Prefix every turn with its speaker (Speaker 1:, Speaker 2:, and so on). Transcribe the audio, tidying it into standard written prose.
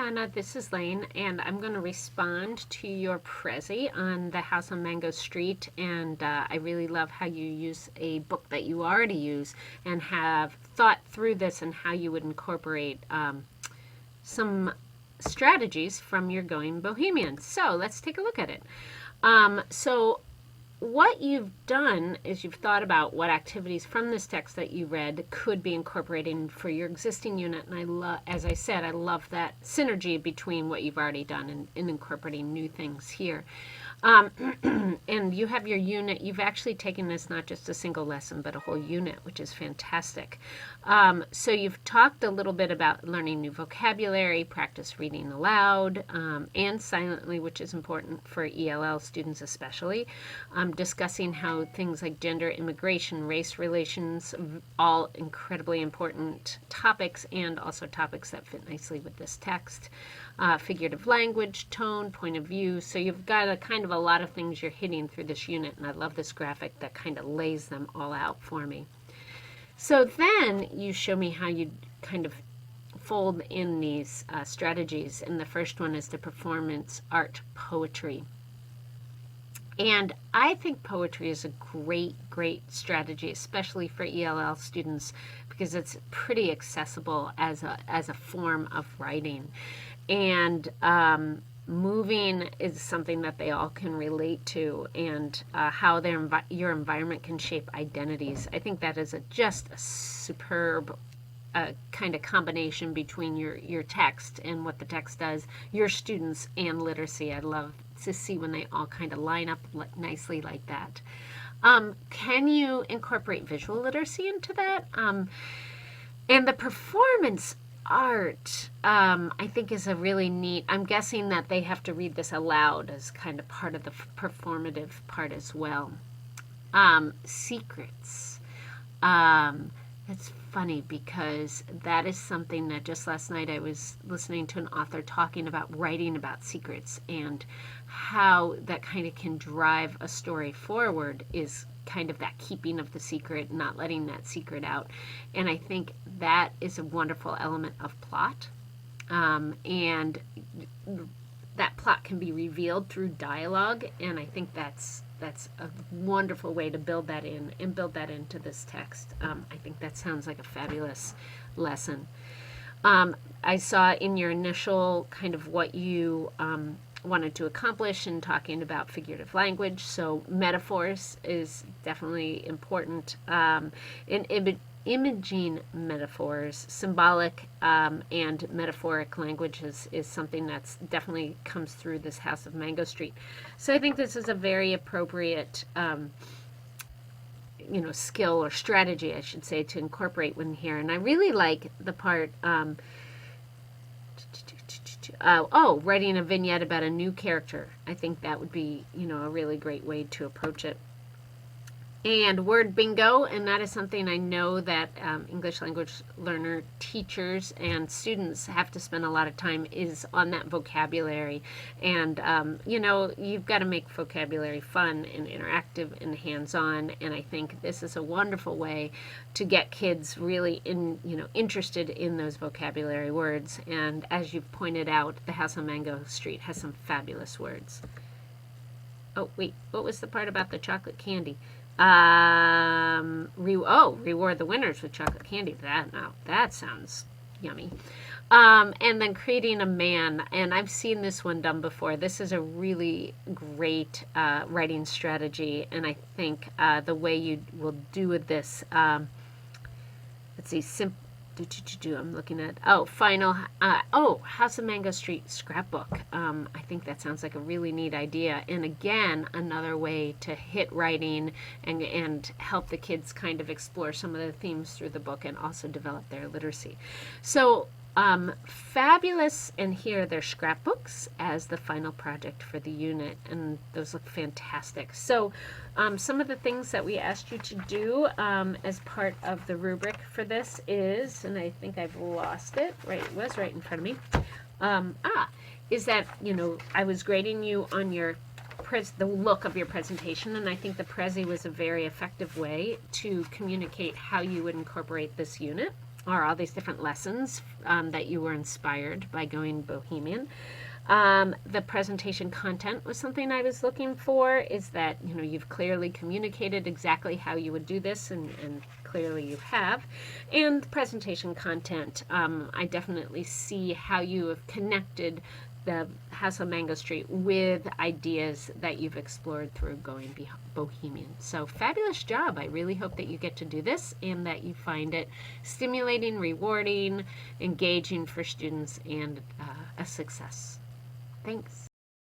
Speaker 1: Joanna, this is Lane, and I'm going to respond to your Prezi on the house on Mango Street. And I really love how you use a book that you already use and have thought through this and how you would incorporate some strategies from your Going Bohemian. So let's take a look at it. So what you've done is you've thought about what activities from this text that you read could be incorporating for your existing unit, and I love, as I said, I love that synergy between what you've already done and incorporating new things here. And you have your unit. You've actually taken this not just a single lesson, but a whole unit, which is fantastic. So you've talked a little bit about learning new vocabulary, practice reading aloud, and silently, which is important for ELL students especially. Discussing how things like gender, immigration, race relations, all incredibly important topics, and also topics that fit nicely with this text. Figurative language, tone, point of view. So you've got a lot of things you're hitting through this unit, and I love this graphic that kind of lays them all out for me. So then you show me how you kind of fold in these strategies, and the first one is the performance art poetry. And I think poetry is a great strategy, especially for ELL students, because it's pretty accessible as a form of writing. And moving is something that they all can relate to, and how your environment can shape identities. I think that is just a superb kind of combination between your text and what the text does, your students, and literacy. I love to see when they all kind of line up nicely like that. Can you incorporate visual literacy into that? And the performance art, I think, is a really neat. I'm guessing that they have to read this aloud as kind of part of the performative part as well. Secrets. It's funny because that is something that just last night I was listening to an author talking about writing about secrets, and how that kind of can drive a story forward is kind of that keeping of the secret, not letting that secret out. And I think that is a wonderful element of plot. And that plot can be revealed through dialogue, and I think that's a wonderful way to build that in and build that into this text. I think that sounds like a fabulous lesson. I saw in your initial kind of what you wanted to accomplish in talking about figurative language. So metaphors is definitely important. Imaging metaphors, symbolic and metaphoric language is something that's definitely comes through this House of Mango Street. So I think this is a very appropriate skill or strategy, I should say, to incorporate when here. And I really like the part writing a vignette about a new character. I think that would be, a really great way to approach it. And word bingo, and that is something I know that English language learner teachers and students have to spend a lot of time is on that vocabulary. And, you've got to make vocabulary fun and interactive and hands-on, and I think this is a wonderful way to get kids really interested in those vocabulary words. And as you've pointed out, the House on Mango Street has some fabulous words. Oh, wait, what was the part about the chocolate candy? Reward the winners with chocolate candy. That sounds yummy. And then creating a man, and I've seen this one done before. This is a really great writing strategy, and I think the way you will do with this, let's see, I'm looking at, House of Mango Street scrapbook. I think that sounds like a really neat idea. And again, another way to hit writing and help the kids kind of explore some of the themes through the book and also develop their literacy. So fabulous, and here they're scrapbooks as the final project for the unit, and those look fantastic. So some of the things that we asked you to do as part of the rubric for this is, and I think I've lost it, right, it was right in front of me, is that, I was grading you on your the look of your presentation, and I think the Prezi was a very effective way to communicate how you would incorporate this unit. or all these different lessons that you were inspired by going bohemian. The presentation content was something I was looking for, is that, you know, you've clearly communicated exactly how you would do this, and clearly you have. And the presentation content, I definitely see how you have connected the House on Mango Street with ideas that you've explored through going bohemian. So fabulous job. I really hope that you get to do this and that you find it stimulating, rewarding, engaging for students, and a success. Thanks.